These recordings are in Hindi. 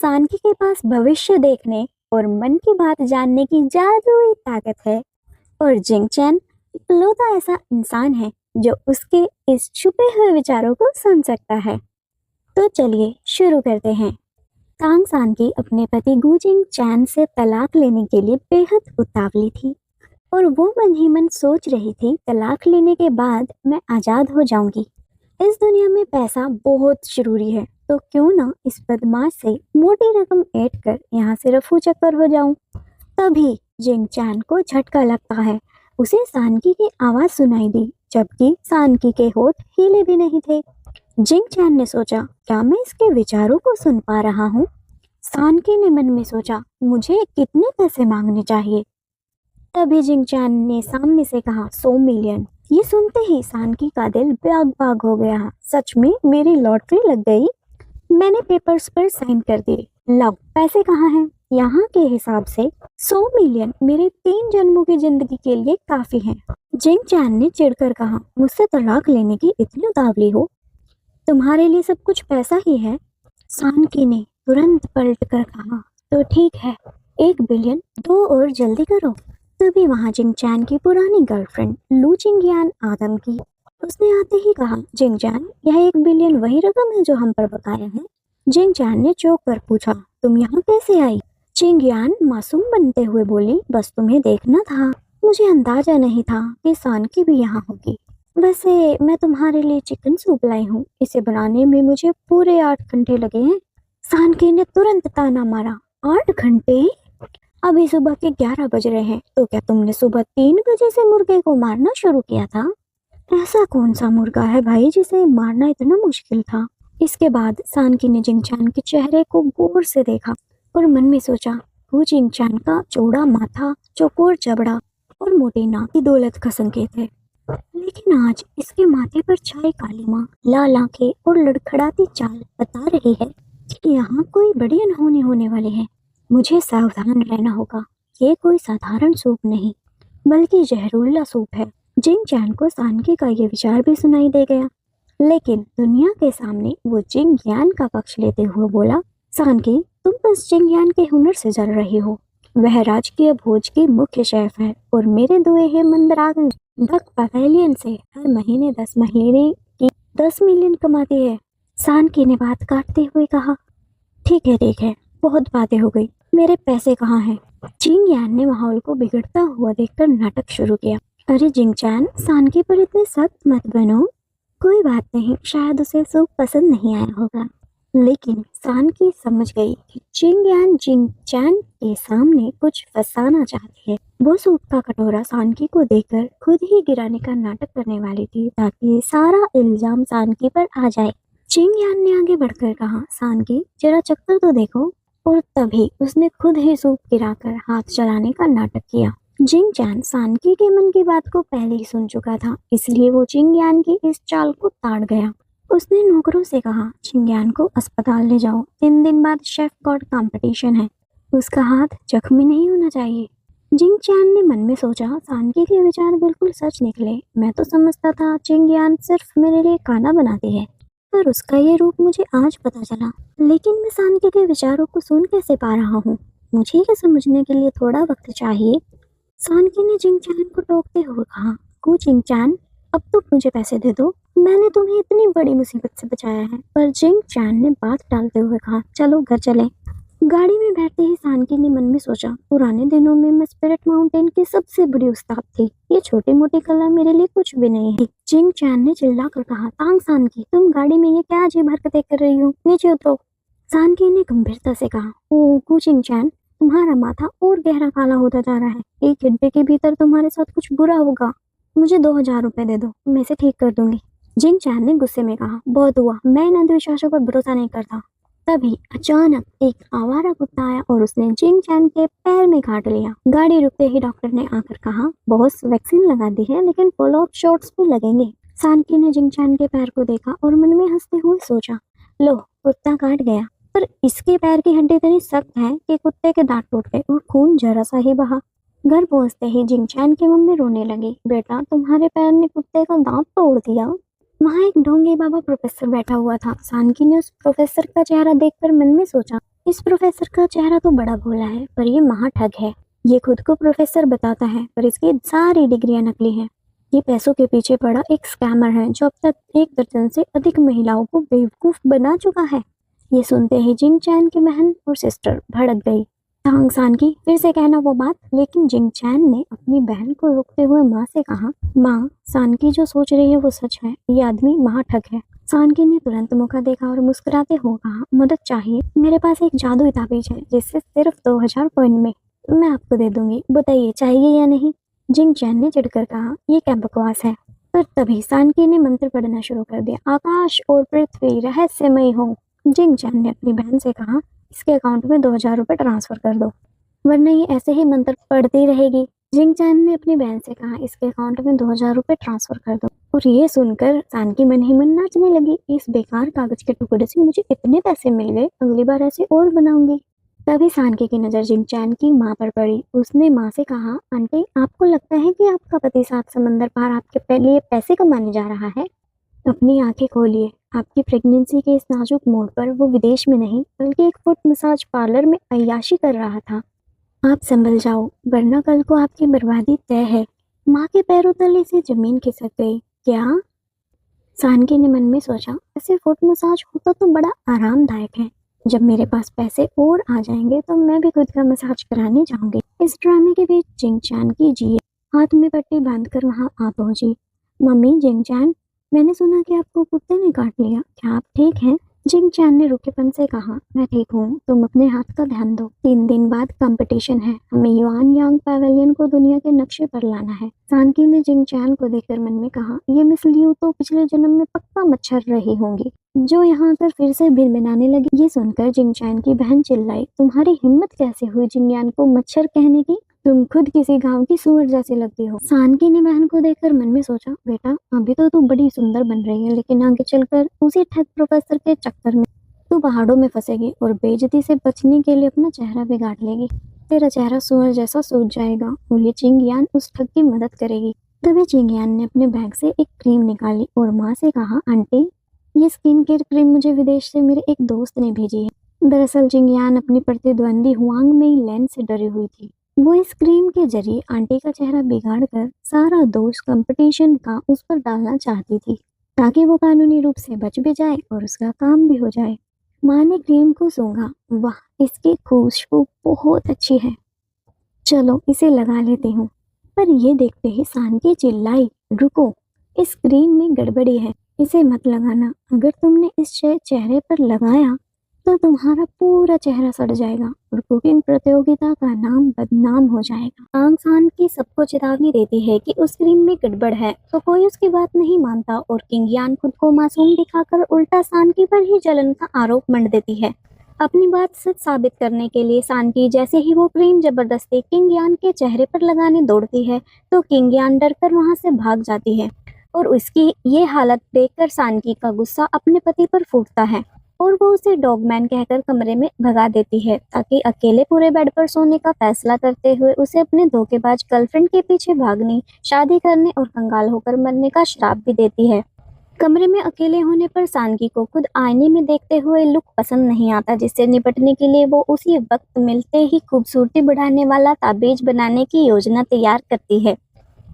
सांकी के पास भविष्य देखने और मन की बात जानने की जादुई ताकत है और जिंग चैन इकलौता ऐसा इंसान है जो उसके इस छुपे हुए विचारों को सुन सकता है। तो चलिए शुरू करते हैं। तांग सांकी अपने पति गु जिंग चैन से तलाक लेने के लिए बेहद उतावली थी और वो मन ही मन सोच रही थी तलाक लेने के बाद मैं आजाद हो जाऊंगी। इस दुनिया में पैसा बहुत जरूरी है, तो क्यों ना इस बदमाश से मोटी रकम ऐड कर यहाँ से रफू चक्कर हो जाऊं। तभी जिंग चैन को झटका लगता है। उसे सानकी की आवाज सुनाई दी, जबकि सानकी के होठ हिले भी नहीं थे। जिंग चैन ने सोचा, क्या मैं इसके विचारों को सुन पा रहा हूँ? सानकी ने मन में सोचा, मुझे कितने पैसे मांगने चाहिए? तभी जिंग चैन ने सामने से कहा, 100 मिलियन। ये सुनते ही सानकी का दिल बाग बाग हो गया। सच में मेरी लॉटरी लग गई। मैंने पेपर्स पर साइन कर दिए। लो पैसे कहाँ हैं? यहाँ के हिसाब से 100 मिलियन मेरे 3 जन्मों की जिंदगी के लिए काफी है। जिंग चैन ने चिढ़कर कहा, मुझसे तलाक लेने की इतनी उतावली हो? तुम्हारे लिए सब कुछ पैसा ही है। सानकी ने तुरंत पलट कर कहा, तो ठीक है, 1 बिलियन दो और जल्दी करो। तभी वहां जिंग चैन की पुरानी गर्लफ्रेंड लू चिंगयान आदम की। उसने आते ही कहा, जिंग चैन, यह 1 बिलियन वही रकम है जो हम पर बकाया है? जिंग चैन ने चौंक कर पूछा, तुम यहाँ कैसे आई? चिंगयान मासूम बनते हुए बोली, बस तुम्हें देखना था। मुझे अंदाजा नहीं था कि सानकी भी यहाँ होगी। वैसे मैं तुम्हारे लिए चिकन सूप लाई हूँ। इसे बनाने में मुझे पूरे 8 घंटे लगे हैं। सानकी ने तुरंत ताना मारा, 8 घंटे? अभी सुबह के 11 बज रहे हैं, तो क्या तुमने सुबह 3 बजे से मुर्गे को मारना शुरू किया था? ऐसा कौन सा मुर्गा है भाई जिसे मारना इतना मुश्किल था? इसके बाद सानकी ने जिंगचान के चेहरे को गौर से देखा और मन में सोचा, वो जिंगचान का चौड़ा माथा, चौकोर जबड़ा और मोटी नाक की दौलत का संकेत है। लेकिन आज इसके माथे पर छाई काली माँ, लाल आंखें और लड़खड़ाती चाल बता रही है कि यहाँ कोई बड़ी अनहोनी होने वाली है। मुझे सावधान रहना होगा। ये कोई साधारण सूप नहीं, बल्कि जहरीला सूप है। जिंग चैन को सानकी का ये विचार भी सुनाई दे गया, लेकिन दुनिया के सामने वो जिंग यान का पक्ष लेते हुए बोला, सानकी, तुम बस जिंग यान के हुनर से जल रही हो। वह राजकीय भोज की मुख्य शेफ है और मेरे दुए है मंदराग डक पवेलियन से हर महीने 10 मिलियन कमाती है। सानकी ने बात काटते हुए कहा, ठीक है, बहुत बातें हो गई। मेरे पैसे कहाँ हैं? जिंग यान ने माहौल को बिगड़ता हुआ देखकर नाटक शुरू किया। अरे जिंग चैन, सानकी पर इतने सख्त मत बनो। कोई बात नहीं, शायद उसे सूप पसंद नहीं आया होगा। लेकिन सानकी समझ गई कि जिंग यान जिंग चैन के सामने कुछ फंसाना चाहती है। वो सूप का कटोरा सानकी को देकर खुद ही गिराने का नाटक करने वाली थी, ताकि सारा इल्जाम सानकी पर आ जाए। जिंग यान ने आगे बढ़कर कहा, सानकी, जरा चक्कर तो देखो। और तभी उसने खुद ही सूप गिराकर हाथ चलाने का नाटक किया। जिंग चैन सानकी के मन की बात को पहले ही सुन चुका था, इसलिए वो जिंग यान की इस चाल को ताड़ गया। उसने नौकरों से कहा, जिंग यान को अस्पताल ले जाओ। 3 दिन बाद शेफ गॉड कंपटीशन है। उसका हाथ जख्मी नहीं होना चाहिए। जिंग चैन ने मन में सोचा, सानकी के विचार बिल्कुल सच निकले। मैं तो समझता था जिंग यान सिर्फ मेरे लिए खाना बनाती है, पर उसका ये रूप मुझे आज पता चला। लेकिन मैं सानकी के विचारों को सुन कैसे पा रहा हूँ? मुझे ये समझने के लिए थोड़ा वक्त चाहिए। सानकी ने जिंग चैन को टोकते हुए कहा, को जिंग चैन, अब तुम मुझे पैसे दे दो। मैंने तुम्हें इतनी बड़ी मुसीबत से बचाया है। पर जिंग चैन ने बात टालते हुए कहा, चलो घर चलें। गाड़ी में बैठते ही सानकी ने मन में सोचा, पुराने दिनों में मैं स्पिरिट माउंटेन की सबसे बड़ी उस्ताद थी। ये छोटी मोटी कला मेरे लिए कुछ भी नहीं है। जिंग चैन ने चिल्लाकर कहा, तांग सानकी, तुम गाड़ी में ये क्या अजीब हरकतें कर रही हो? नीचे उतरो। सानकी ने गंभीरता से कहा, ओ कुचिंग चैन, तुम्हारा माथा और गहरा काला होता जा रहा है। 1 घंटे के भीतर तुम्हारे साथ कुछ बुरा होगा। मुझे 2000 रुपए दे दो, मैं इसे ठीक कर दूंगी। जिंग चैन ने गुस्से में कहा, बहुत हुआ, मैं इन अंधविश्वासों पर भरोसा नहीं करता। तभी अचानक एक आवारा कुत्ता आया और उसने जिंग चैन के पैर में काट लिया। गाड़ी रुकते ही डॉक्टर ने आकर कहा, बॉस, वैक्सीन लगा दी है, लेकिन फॉलो अप शॉट्स भी लगेंगे। सानकी ने जिंग चैन के पैर को देखा और मन में हंसते हुए सोचा, लो, कुत्ता काट गया, पर इसके पैर की हड्डी इतनी सख्त है कि कुत्ते के दांत टूट गए और खून जरा सा ही बहा। घर पहुंचते ही जिंग चैन की मम्मी रोने लगी, बेटा, तुम्हारे पैर ने कुत्ते का दांत तोड़ दिया। वहाँ एक ढोंगी बाबा प्रोफेसर बैठा हुआ था। सानकी ने उस प्रोफेसर का चेहरा देखकर मन में सोचा, इस प्रोफेसर का चेहरा तो बड़ा भोला है, पर ये महाठग है। ये खुद को प्रोफेसर बताता है, पर इसकी सारी डिग्रियां नकली हैं। ये पैसों के पीछे पड़ा एक स्कैमर है जो अब तक 1 दर्जन से अधिक महिलाओं को बेवकूफ बना चुका है। ये सुनते ही जिंग चैन की बहन और सिस्टर भड़क गई। तांग सान की फिर से कहना वो बात, लेकिन जिंग चैन ने अपनी बहन को रोकते हुए माँ से कहा, माँ, सानकी जो सोच रही है वो सच है, ये आदमी महाठग है। सानकी ने तुरंत मौका देखा और मुस्कुराते हुए कहा, मदद चाहिए? मेरे पास एक जादुई ताबीज है जिससे सिर्फ 2000 कॉइन में मैं आपको दे दूंगी, बताइए चाहिए या नहीं? जिंग चैन ने चिढ़कर कहा, ये क्या बकवास है? पर तभी सानकी ने मंत्र पढ़ना शुरू कर दिया, आकाश और पृथ्वी रहस्यमय हो। जिंग चैन ने अपनी बहन से कहा, इसके अकाउंट में 2000 रुपए ट्रांसफर कर दो, वरना ये ऐसे ही मंत्र पढ़ती रहेगी। जिंग चैन ने अपनी बहन से कहा, इसके अकाउंट में 2000 रुपए ट्रांसफर कर दो। और ये सुनकर सानकी मन ही मन नाचने लगी, इस बेकार कागज के टुकड़े से मुझे इतने पैसे मिल गए, अगली बार ऐसे और बनाऊंगी। तभी सानकी की नजर जिंग चैन की माँ पर पड़ी। उसने माँ से कहा, आंटी, आपको लगता है कि आपका पति 7 समंदर पार आपके लिए पैसे कमाने जा रहा है? अपनी आंखें खोलिए, आपकी प्रेगनेंसी के इस नाजुक मोड़ पर वो विदेश में नहीं बल्कि एक फुट मसाज पार्लर में अय्याशी कर रहा था। आप संभल जाओ, वरना कल को आपकी बर्बादी तय है। माँ के पैरों तले से जमीन खिसक गई। क्या? सानकी ने मन में सोचा, ऐसे फुट मसाज होता तो बड़ा आरामदायक है। जब मेरे पास पैसे और आ जाएंगे तो मैं भी खुद का मसाज कराने जाऊंगी। इस ड्रामे के बीच जिंग चैन की जी हाथ में पट्टी बांधकर वहां आ पहुंची। मम्मी, जिंग चैन, मैंने सुना कि आपको कुत्ते ने काट लिया, क्या आप ठीक हैं? जिंग चैन ने रूखेपन से कहा, मैं ठीक हूँ, तुम अपने हाथ का ध्यान दो। 3 दिन बाद कंपटीशन है, हमें युआन यांग पैवेलियन को दुनिया के नक्शे पर लाना है। सानकी ने जिंग चैन को देखकर मन में कहा, ये मिस लियू तो पिछले जन्म में पक्का मच्छर रही होंगी जो यहाँ आकर फिर से भिनभिनाने लगी। ये सुनकर जिंग चैन की बहन चिल्लाई, तुम्हारी हिम्मत कैसे हुई जिंगयान को मच्छर कहने की? तुम खुद किसी गांव की सूअर जैसी लगती हो। सानकी ने बहन को देखकर मन में सोचा, बेटा, अभी तो तू बड़ी सुंदर बन रही है, लेकिन आगे चलकर उसी ठग प्रोफेसर के चक्कर में तू पहाड़ों में फंसेगी और बेइज्जती से बचने के लिए अपना चेहरा बिगाड़ लेगी। तेरा चेहरा सूअर जैसा सूज जाएगा और ये चिंगयान उस ठग की मदद करेगी। तभी चिंगयान ने अपने बैग से एक क्रीम निकाली और माँ से कहा, आंटी, ये स्किन केयर क्रीम मुझे विदेश से मेरे एक दोस्त ने भेजी है। दरअसल चिंगयान अपनी प्रतिद्वंदी हुआंग मेई लैन से डरी हुई थी। वो इस क्रीम के जरिए आंटी का चेहरा बिगाड़कर सारा दोष कंपटीशन का उस पर डालना चाहती थी, ताकि वो कानूनी रूप से बच भी जाए और उसका काम भी हो जाए। माँ ने क्रीम को सूंघा, वाह, इसकी खुशबू बहुत अच्छी है, चलो इसे लगा लेती हूँ। पर ये देखते ही सानकी चिल्लाई, रुको, इस क्रीम में गड़बड़ी है, इसे मत लगाना। अगर तुमने इस चेहरे पर लगाया तो तुम्हारा पूरा चेहरा सड़ जाएगा और कुकिंग प्रतियोगिता का नाम बदनाम हो जाएगा। तांग सान की सबको चेतावनी देती है कि उस क्रीम में गड़बड़ है, तो कोई उसकी बात नहीं मानता और किंगयान खुद को मासूम दिखाकर उल्टा सानकी पर ही जलन का आरोप मंड देती है। अपनी बात सच साबित करने के लिए सानकी जैसे ही वो क्रीम जबरदस्ती किंगयान के चेहरे पर लगाने दौड़ती है तो किंगयान डरकर वहां से भाग जाती है और उसकी ये हालत देखकर सानकी का गुस्सा अपने पति पर फूटता है और वो उसे डॉगमैन कहकर कमरे में भगा देती है, ताकि अकेले पूरे बेड पर सोने का फैसला करते हुए उसे अपने धोखेबाज गर्लफ्रेंड के पीछे भागने, शादी करने और कंगाल होकर मरने का श्राप भी देती है। कमरे में अकेले होने पर सानकी को खुद आईने में देखते हुए लुक पसंद नहीं आता, जिससे निपटने के लिए वो उसी वक्त मिलते ही खूबसूरती बढ़ाने वाला ताबीज बनाने की योजना तैयार करती है।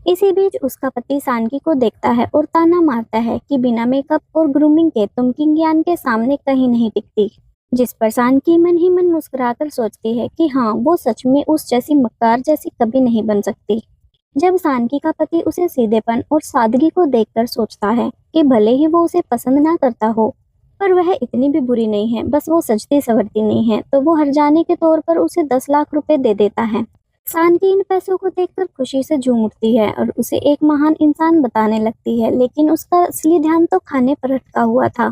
इसी बीच उसका पति सानकी को देखता है और ताना मारता है कि बिना मेकअप और ग्रूमिंग के तुम किंगयान के सामने कहीं नहीं टिकती, जिस पर सानकी मन ही मन मुस्कुराकर सोचती है कि हाँ, वो सच में उस जैसी मक्कार जैसी कभी नहीं बन सकती। जब सानकी का पति उसे सीधेपन और सादगी को देखकर सोचता है कि भले ही वो उसे पसंद ना करता हो, पर वह इतनी भी बुरी नहीं है, बस वो सजती संवरती नहीं है, तो वो हर जाने के तौर पर उसे 10 लाख रुपए दे देता है। सानकी इन पैसों को देखकर खुशी से झूम उठती है और उसे एक महान इंसान बताने लगती है, लेकिन उसका असली ध्यान तो खाने पर अटका हुआ था।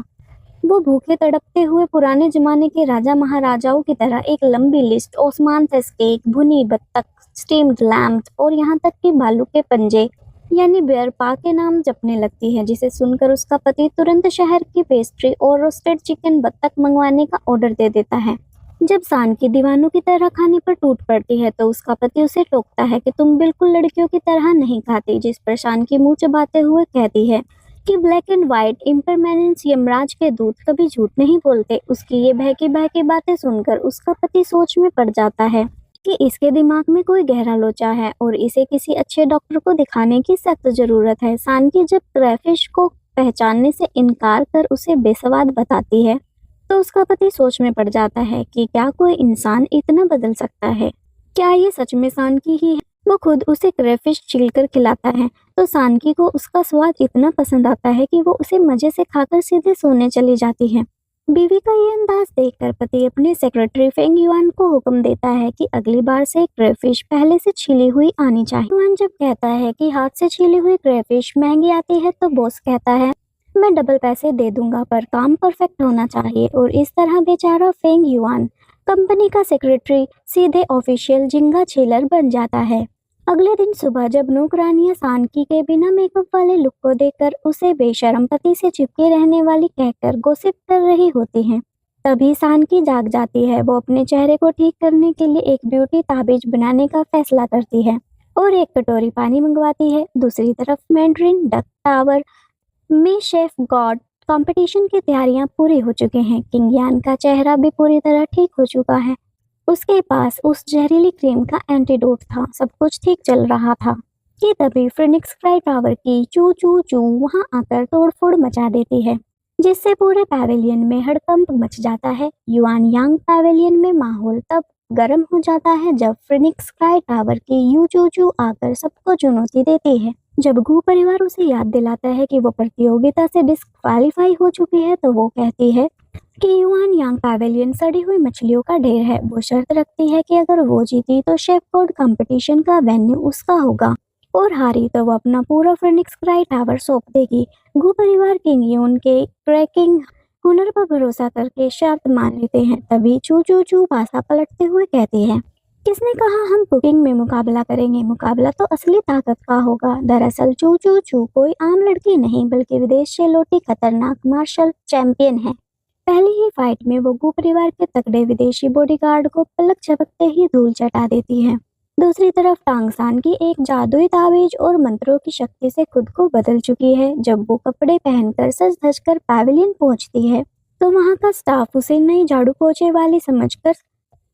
वो भूखे तड़पते हुए पुराने जमाने के राजा महाराजाओं की तरह एक लंबी लिस्ट ओस्मानथेस केक, भुनी बत्तख, स्टीम्ड लैम्प और यहाँ तक कि भालू के पंजे यानी बेयर पा के नाम जपने लगती है, जिसे सुनकर उसका पति तुरंत शहर की पेस्ट्री और रोस्टेड चिकन बत्तख मंगवाने का ऑर्डर दे देता है। जब सानकी दीवानों की तरह खाने पर टूट पड़ती है तो उसका पति उसे टोकता है कि तुम बिल्कुल लड़कियों की तरह नहीं खाती, जिस पर सानकी मुंह चबाते हुए कहती है, कि black and white impermanence Yamraj के दूत कभी झूठ नहीं बोलते। उसकी ये बहकी बहकी बातें सुनकर उसका पति सोच में पड़ जाता है कि इसके दिमाग में कोई गहरा लोचा है और इसे किसी अच्छे डॉक्टर को दिखाने की सख्त जरूरत है। सानकी जब क्रैफिश को पहचानने से इनकार कर उसे बेसवाद बताती है तो उसका पति सोच में पड़ जाता है कि क्या कोई इंसान इतना बदल सकता है। क्या ये सच में सानकी ही है? वो खुद उसे क्रैफिश छीलकर खिलाता है तो सानकी को उसका स्वाद इतना पसंद आता है कि वो उसे मजे से खाकर सीधे सोने चली जाती है। बीवी का ये अंदाज देखकर पति अपने सेक्रेटरी फेंग युआन को हुक्म देता है कि अगली बार से क्रैफिश पहले से छीली हुई आनी चाहिए। युआन जब कहता है कि हाथ से छीली हुई क्रैफिश महंगी आती है तो बॉस कहता है मैं डबल पैसे दे दूंगा पर काम परफेक्ट होना चाहिए। और इस तरह बेचारा फेंग युआन कंपनी का सेक्रेटरी सीधे ऑफिशियल झींगा छीलर बन जाता है। अगले दिन सुबह जब नौकरानियां सानकी के बिना मेकअप वाले लुक को देखकर उसे बेशर्म पति से चिपके रहने वाली कहकर गोसिप कर रही होती हैं, तभी सानकी जाग जाती है। वो अपने चेहरे को ठीक करने के लिए एक ब्यूटी ताबीज बनाने का फैसला करती है और एक कटोरी पानी मंगवाती है। दूसरी तरफ मैंड्रिन डक टावर में शेफ गॉड कंपटीशन की तैयारियां पूरी हो चुकी हैं। किंग यान का चेहरा भी पूरी तरह ठीक हो चुका है। उसके पास उस जहरीली क्रीम का एंटीडोट था। सब कुछ ठीक चल रहा था कि तभी फिनिक्स स्काई टावर की चू चू चू वहां आकर तोड़फोड़ मचा देती है जिससे पूरे पैवेलियन में हड़कंप मच जाता है। युआन यांग पैवेलियन में माहौल तब गर्म हो जाता है जब फिनिक्स स्काई टावर की यू चू चू आकर सबको चुनौती देती है। जब गू परिवार उसे याद दिलाता है कि वो प्रतियोगिता से डिस्क्वालीफाई हो चुकी है तो वो कहती है कि युआन यांग पैवेलियन सड़ी हुई मछलियों का ढेर है। वो शर्त रखती है कि अगर वो जीती तो शेफ कोड कंपटीशन का वेन्यू उसका होगा और हारी तो वो अपना पूरा फिनिक्स स्काई टावर सौंप देगी। गू परिवार किंग यून के ट्रैकिंग हुनर पर भरोसा करके शर्त मान लेते हैं। तभी चू चू चू पासा पलटते हुए कहती है किसने कहा हम कुकिंग में मुकाबला करेंगे? मुकाबला तो असली ताकत का होगा। दरअसल चू चू चू कोई आम लड़की नहीं बल्कि विदेश से लौटी खतरनाक मार्शल चैंपियन है। पहली ही फाइट में वो गू परिवार के तगड़े विदेशी बॉडीगार्ड को पलक झपकते ही धूल चटा देती है। दूसरी तरफ टांग सान की एक जादुई ताबीज और मंत्रों की शक्ति से खुद को बदल चुकी है। जब वो कपड़े पहनकर सज धज कर पैवेलियन पहुंचती है तो वहां का स्टाफ उसे नई झाड़ू पोछे वाली समझकर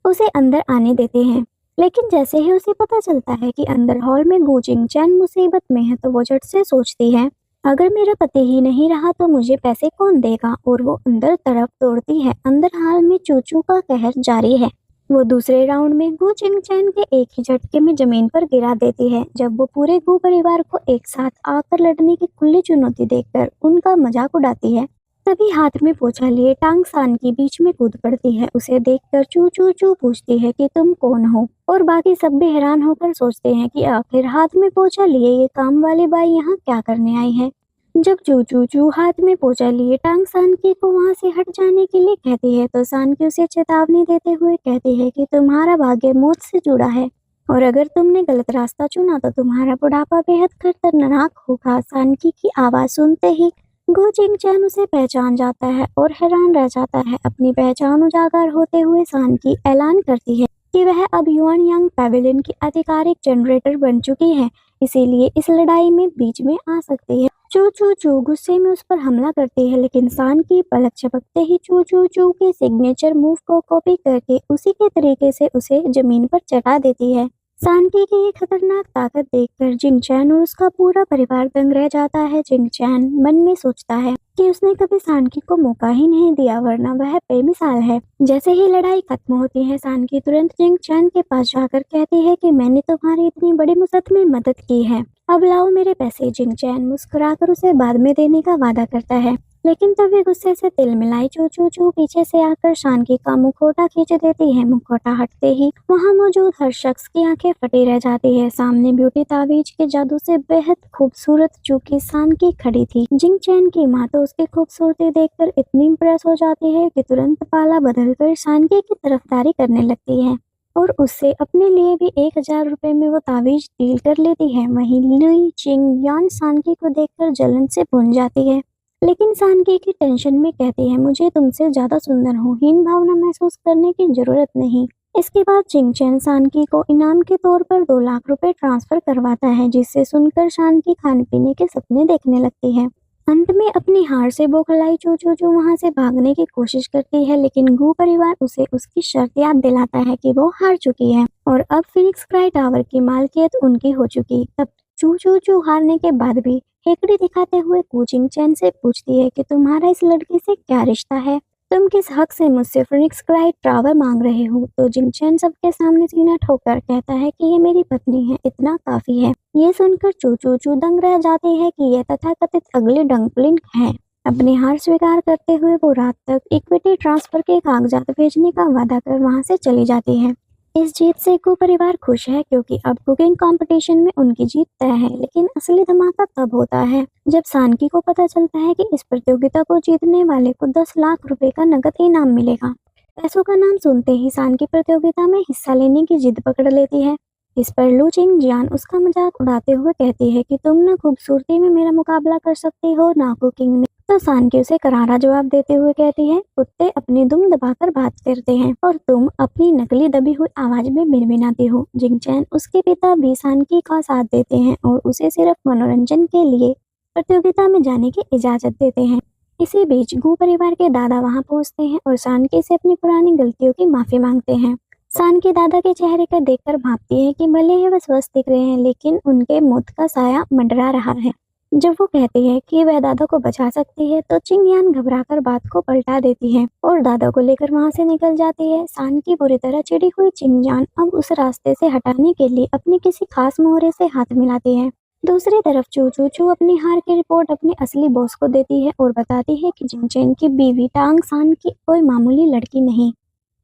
उसे अंदर आने देते हैं। लेकिन जैसे ही उसे पता चलता है कि अंदर हॉल में गू जिंगचैन मुसीबत में है तो वो झट से सोचती है अगर मेरा पति ही नहीं रहा तो मुझे पैसे कौन देगा। और वो अंदर तरफ दौड़ती है। अंदर हाल में चूचू का कहर जारी है। वो दूसरे राउंड में गू जिंगचैन के एक ही झटके में जमीन पर गिरा देती है। जब वो पूरे गू परिवार को एक साथ आकर लड़ने की खुली चुनौती देखकर उनका मजाक उड़ाती है तभी हाथ में पोछा लिए टांग सान की बीच में कूद पड़ती है। उसे देखकर चू चू चू पूछती है कि तुम कौन हो और बाकी सब भी हैरान होकर सोचते हैं कि आखिर हाथ में पोछा लिए ये काम वाली बाई यहाँ क्या करने आई है। जब चू चू चू हाथ में पोछा लिए टांग सानकी को वहां से हट जाने के लिए कहती है तो सानकी उसे चेतावनी देते हुए कहती है कि तुम्हारा भाग्य मौत से जुड़ा है और अगर तुमने गलत रास्ता चुना तो तुम्हारा बुढ़ापा बेहद खतरनाक होगा। सानकी की आवाज सुनते ही गू जिंगचैन उसे पहचान जाता है और हैरान रह जाता है। अपनी पहचान उजागर होते हुए सानकी ऐलान करती है कि वह अब युआन यांग पैवेलियन की आधिकारिक जनरेटर बन चुकी है, इसीलिए इस लड़ाई में बीच में आ सकती है। चू चू चू गुस्से में उस पर हमला करती है लेकिन सानकी पलक झपकते ही चू चू चू के सिग्नेचर मूव को कॉपी करके उसी के तरीके से उसे जमीन पर चटा देती है। सानकी की ये खतरनाक ताकत देखकर जिंगचैन और उसका पूरा परिवार दंग रह जाता है। जिंगचैन मन में सोचता है कि उसने कभी सानकी को मौका ही नहीं दिया वरना वह बेमिसाल है। जैसे ही लड़ाई खत्म होती है सानकी तुरंत जिंगचैन के पास जाकर कहती है कि मैंने तुम्हारी इतनी बड़ी मुसीबत में मदद की है, अब लाओ मेरे पैसे। जिंगचैन मुस्कुराकर उसे बाद में देने का वादा करता है लेकिन तभी गुस्से से तिल मिलाई चू चू चू पीछे से आकर सानकी का मुखौटा खींच देती है। मुखौटा हटते ही वहां मौजूद हर शख्स की आंखें फटी रह जाती है। सामने ब्यूटी ताबीज के जादू से बेहद खूबसूरत चूंकि सानकी खड़ी थी। जिंगचैन की माँ तो उसकी खूबसूरती देखकर इतनी इम्प्रेस हो जाती है कि तुरंत पाला बदलकर सानकी की तरफदारी करने लगती है और उससे अपने लिए भी 1000 रुपए में वो ताबीज डील कर लेती है। वहीं लुई चिंग यान सानकी को देखकर जलन से भून जाती है लेकिन सानकी की टेंशन में कहती है मुझे तुमसे ज्यादा सुंदर हूँ, हीन भावना महसूस करने की जरूरत नहीं। इसके बाद जिंगचैन सानकी को इनाम के तौर पर 2 लाख रुपए ट्रांसफर करवाता है जिससे सुनकर सानकी खाने पीने के सपने देखने लगती है। अंत में अपनी हार से बौखलाई चू चू चू वहां से भागने की कोशिश करती है, लेकिन गू परिवार उसे उसकी शर्त याद दिलाता है कि वो हार चुकी है और अब फिनिक्स क्राई टावर की मालकियत उनकी हो चुकी। तब चू चू चू हारने के बाद भी हेकड़ी दिखाते हुए गू जिंगचैन से पूछती है कि तुम्हारा इस लड़की से क्या रिश्ता है, तुम किस हक से मुझसे फिनिक्स क्राई टावर मांग रहे हो। तो जिंगचैन सबके सामने सीना ठोकर कहता है कि ये मेरी पत्नी है, इतना काफी है। ये सुनकर चू चू चू दंग रह जाती है कि यह तथाकथित अगली डंपलिंग है। अपनी हार स्वीकार करते हुए वो रात तक इक्विटी ट्रांसफर के कागजात भेजने का वादा कर वहां से चली जाती है। इस जीत से गू परिवार खुश है क्योंकि अब कुकिंग कंपटीशन में उनकी जीत तय है, लेकिन असली धमाका तब होता है जब सानकी को पता चलता है कि इस प्रतियोगिता को जीतने वाले को 10 लाख रुपए का नकद इनाम मिलेगा। पैसों का नाम सुनते ही सानकी प्रतियोगिता में हिस्सा लेने की जिद पकड़ लेती है। इस पर लू चिंग जियान उसका मजाक उड़ाते हुए कहती है कि तुम न खूबसूरती में मेरा मुकाबला कर सकती हो, ना कुकिंग में। तो सानकी उसे करारा जवाब देते हुए कहती है, कुत्ते अपनी दुम दबाकर बात करते हैं और तुम अपनी नकली दबी हुई आवाज में मिनमिनाती हो। जिंगचैन उसके पिता भी सानकी का साथ देते हैं और उसे सिर्फ मनोरंजन के लिए प्रतियोगिता में जाने की इजाजत देते हैं। इसी बीच गू परिवार के दादा वहां पहुंचते हैं और सानकी से अपनी पुरानी गलतियों की माफी मांगते हैं। सानकी दादा के चेहरे को देखकर भांपती है कि भले ही वह स्वस्थ दिख रहे हैं, लेकिन उनके मौत का साया मंडरा रहा है। जब वो कहती है कि वह दादा को बचा सकती है, तो चिंगयान घबराकर बात को पलटा देती है और दादा को लेकर वहां से निकल जाती है। सानकी बुरी तरह चिढ़ी हुई चिंगयान अब उस रास्ते से हटाने के लिए अपनी किसी खास मोहरे से हाथ मिलाती है। दूसरी तरफ चू चू चू अपनी हार की रिपोर्ट अपने असली बॉस को देती है और बताती है कि जिंगचैन की बीवी टांग सान की कोई मामूली लड़की नहीं,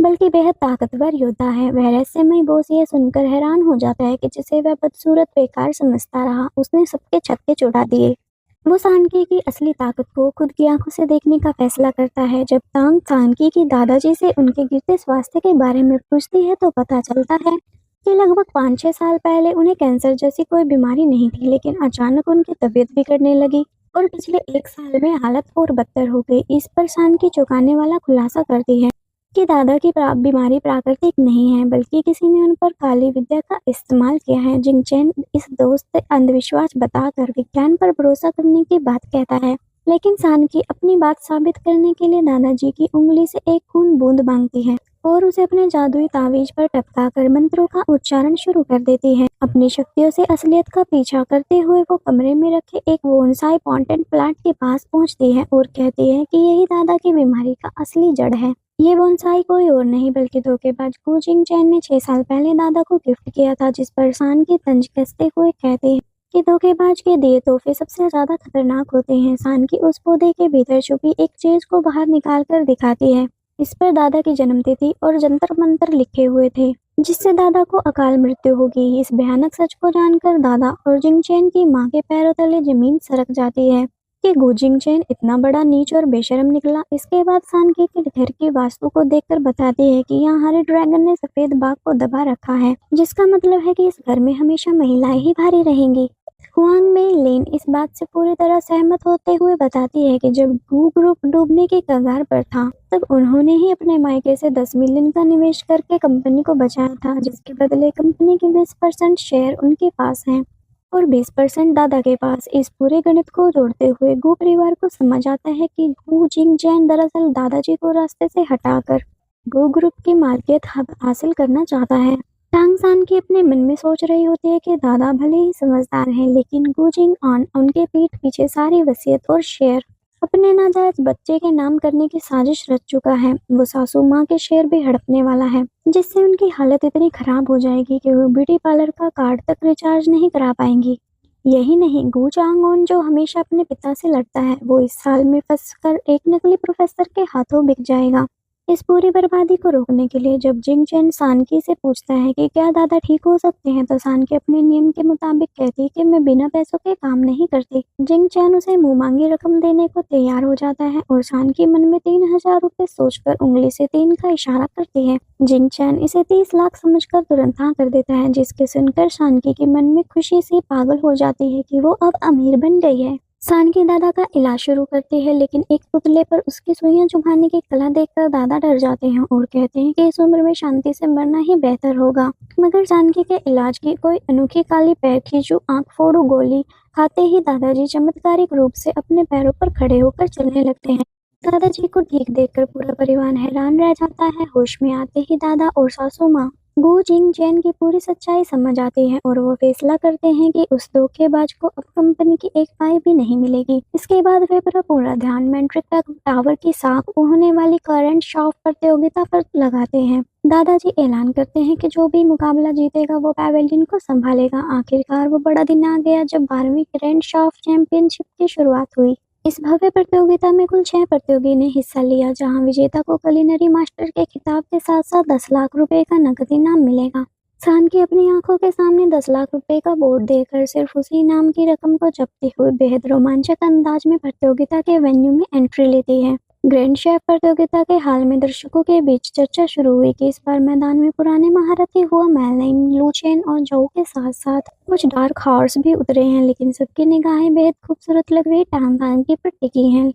बल्कि बेहद ताकतवर योद्धा है। वह रहस्यमय बॉस ये सुनकर हैरान हो जाता है कि जिसे वह बदसूरत बेकार समझता रहा, उसने सबके छक्के छुड़ा दिए। वो सानकी की असली ताकत को खुद की आंखों से देखने का फैसला करता है। जब तांग सानकी की दादाजी से उनके गिरते स्वास्थ्य के बारे में पूछती है, तो पता चलता है कि लगभग 5-6 साल पहले उन्हें कैंसर जैसी कोई बीमारी नहीं थी, लेकिन अचानक उनकी तबीयत बिगड़ने लगी और पिछले 1 साल में हालत और बदतर हो गई। इस पर सानकी चौंकाने वाला खुलासा करती है कि दादा की बीमारी प्राकृतिक नहीं है, बल्कि किसी ने उन पर काली विद्या का इस्तेमाल किया है। जिंगचैन इस दोस्त अंधविश्वास बताकर विज्ञान पर भरोसा करने की बात कहता है, लेकिन सानकी अपनी बात साबित करने के लिए दादाजी की उंगली से एक खून बूंद मांगती है और उसे अपने जादुई तावीज पर टपकाकर मंत्रों का उच्चारण शुरू कर देती है। अपनी शक्तियों से असलियत का पीछा करते हुए वो कमरे में रखे एक बोनसाई पॉटेंट प्लांट के पास पहुंचती है और कहती है कि यही दादा की बीमारी का असली जड़ है। ये बोनसाई कोई और नहीं बल्कि धोखेबाज गू जिंगचैन ने 6 साल पहले दादा को गिफ्ट किया था, जिस पर सानकी तंज कसते हुए कहते हैं कि धोखेबाज के दिए तोहफे सबसे ज्यादा खतरनाक होते हैं। सानकी उस पौधे के भीतर छुपी एक चीज को बाहर निकाल कर दिखाती है। इस पर दादा की जन्मतिथि और जंतर मंतर लिखे हुए थे, जिससे दादा को अकाल मृत्यु होगी। इस भयानक सच को जानकर दादा और जिंगचैन की माँ के पैरों तले जमीन सरक जाती है कि गू जिंगचैन इतना बड़ा नीच और बेशर्म निकला। इसके बाद सानकी के घर की वास्तु को देखकर बताती है कि यहाँ हरे ड्रैगन ने सफेद बाघ को दबा रखा है, जिसका मतलब है कि इस घर में हमेशा महिलाएं ही भारी रहेंगी। हुआंग में लेन इस बात से पूरी तरह सहमत होते हुए बताती है कि जब गू ग्रुप डूबने के कगार पर था, तब उन्होंने ही अपने मायके से 10 मिलियन का निवेश करके कंपनी को बचाया था, जिसके बदले कंपनी के 20% शेयर उनके पास हैं और 20% दादा के पास। इस पूरे गणित को जोड़ते हुए गू परिवार को समझ आता है कि गू जिंगचैन दरअसल दादाजी को रास्ते से हटाकर गू ग्रुप की मालकियत हासिल करना चाहता है। टांग सानकी अपने मन में सोच रही होती है कि दादा भले ही समझदार हैं, लेकिन गू जिंगआन उनके पीठ पीछे सारी वसीयत और शेयर अपने नाजायज बच्चे के नाम करने की साजिश रच चुका है। वो सासू माँ के शेयर भी हड़पने वाला है, जिससे उनकी हालत इतनी खराब हो जाएगी कि वो ब्यूटी पार्लर का कार्ड तक रिचार्ज नहीं करा पाएंगी। यही नहीं, गू चांगओन जो हमेशा अपने पिता से लड़ता है, वो इस साल में फंसकर एक नकली प्रोफेसर के हाथों बिक जाएगा। इस पूरी बर्बादी को रोकने के लिए जब जिंगचैन सानकी से पूछता है कि क्या दादा ठीक हो सकते हैं, तो सानकी अपने नियम के मुताबिक कहती है कि मैं बिना पैसों के काम नहीं करती। जिंगचैन उसे मुंह मांगी रकम देने को तैयार हो जाता है और सानकी मन में 3000 रुपए सोचकर उंगली से 3 का इशारा करती है। जिंगचैन इसे 30 लाख समझकर तुरंत हाँ कर देता है, जिसके सुनकर सानकी के मन में खुशी से पागल हो जाती है कि वो अब अमीर बन गई है। सान की दादा का इलाज शुरू करती है, लेकिन एक पुतले पर उसकी सुइयां चुभाने की कला देखकर दादा डर जाते हैं और कहते हैं कि इस उम्र में शांति से मरना ही बेहतर होगा। मगर जानकी के इलाज की कोई अनोखी काली पैर खींचू आंख फोड़ू गोली खाते ही दादाजी चमत्कारिक रूप से अपने पैरों पर खड़े होकर चलने लगते हैं। दादाजी को ठीक देखकर पूरा परिवार हैरान रह जाता है। होश में आते ही दादा और सासू माँ गु जिंग चैन की पूरी सच्चाई समझ आती है और वो फैसला करते हैं कि उस धोखेबाज को अब कंपनी की एक पाई भी नहीं मिलेगी। इसके बाद वे पूरा ध्यान मैट्रिक टावर की साख होने वाली करंट शॉट प्रतियोगिता पर लगाते हैं। दादाजी ऐलान करते हैं कि जो भी मुकाबला जीतेगा वो पैवेलियन को संभालेगा। आखिरकार वो बड़ा दिन आ गया जब 12वीं करंट शॉट चैंपियनशिप की शुरुआत हुई। इस भव्य प्रतियोगिता में कुल 6 प्रतियोगी ने हिस्सा लिया, जहां विजेता को कुलिनरी मास्टर के खिताब के साथ साथ 10 लाख रुपए का नकद इनाम मिलेगा। सान की अपनी आंखों के सामने 10 लाख रुपए का बोर्ड देखकर सिर्फ उसी इनाम की रकम को जपती हुई बेहद रोमांचक अंदाज में प्रतियोगिता के वेन्यू में एंट्री लेती है। ग्रैंड शेफ प्रतियोगिता के हाल में दर्शकों के बीच चर्चा शुरू हुई कि इस बार मैदान में पुराने महारथी हुआ मैलाइन, लू चेन और जो के साथ साथ कुछ डार्क हॉर्स भी उतरे हैं, लेकिन सबकी निगाहें बेहद खूबसूरत लग रही टांग की पर टिकी हैं,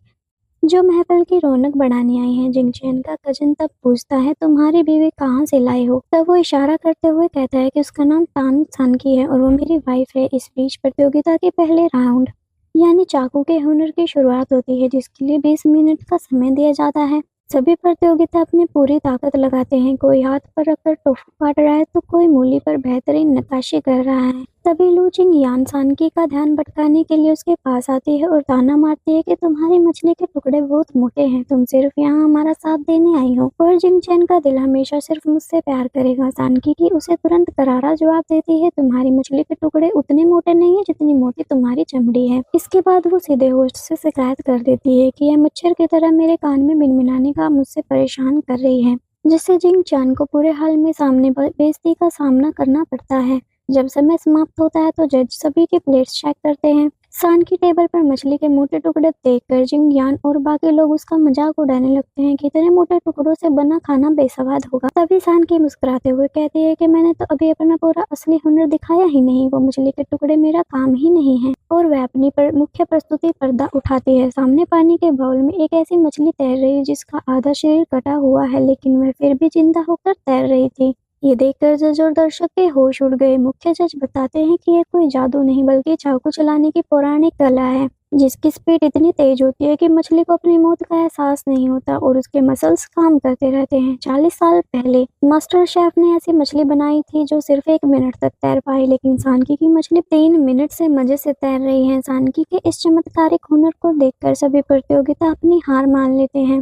जो महफिल की रौनक बढ़ाने आई है। जिंग चैन का कजन तब पूछता है, तुम्हारी बीवी कहाँ से लाए हो? तब वो इशारा करते हुए कहता है कि उसका नाम टान सान की है और वो मेरी वाइफ है। इस बीच प्रतियोगिता के पहले राउंड यानी चाकू के हुनर की शुरुआत होती है, जिसके लिए 20 मिनट का समय दिया जाता है। सभी प्रतियोगिता अपनी पूरी ताकत लगाते हैं। कोई हाथ पर रखकर टोफू काट रहा है तो कोई मूली पर बेहतरीन नक्काशी कर रहा है। तभी लू चिंग यान सानकी का ध्यान भटकाने के लिए उसके पास आती है और ताना मारती है कि तुम्हारी मछली के टुकड़े बहुत मोटे हैं, तुम सिर्फ यहाँ हमारा साथ देने आई हो और जिंग चैन का दिल हमेशा सिर्फ मुझसे प्यार करेगा। सानकी की उसे तुरंत करारा जवाब देती है, तुम्हारी मछली के टुकड़े उतने मोटे नहीं है जितनी मोटी तुम्हारी चमड़ी है। इसके बाद वो सीधे होस्ट से शिकायत कर देती है कि यह मच्छर की तरह मेरे कान में मिनमिनाने का मुझसे परेशान कर रही है, जिससे जिंग चैन को पूरे हाल में सामने बेइज्जती का सामना करना पड़ता है। जब समय समाप्त होता है तो जज सभी के प्लेट्स चेक करते हैं। सान की टेबल पर मछली के मोटे टुकड़े देखकर जिंग यान और बाकी लोग उसका मजाक उड़ाने लगते हैं कि इतने मोटे टुकड़ों से बना खाना बेस्वाद होगा। तभी सान की मुस्कुराते हुए कहती है कि मैंने तो अभी अपना पूरा असली हुनर दिखाया ही नहीं, वो मछली के टुकड़े मेरा काम ही नहीं है। और वह अपनी मुख्य प्रस्तुति पर्दा उठाती है। सामने पानी के बाउल में एक ऐसी मछली तैर रही है जिसका आधा शरीर कटा हुआ है, लेकिन वह फिर भी जिंदा होकर तैर रही थी। ये देखकर जज और दर्शक के होश उड़ गए। मुख्य जज बताते हैं कि यह कोई जादू नहीं बल्कि चाकू चलाने की पौराणिक कला है, जिसकी स्पीड इतनी तेज होती है कि मछली को अपनी मौत का एहसास नहीं होता और उसके मसल्स काम करते रहते हैं। 40 साल पहले मास्टर शेफ ने ऐसी मछली बनाई थी जो सिर्फ 1 मिनट तक तैर पाई, लेकिन सानकी की मछली 3 मिनट से मजे से तैर रही है। सानकी के इस चमत्कारिक हुनर को देखकर सभी प्रतियोगिता अपनी हार मान लेते हैं।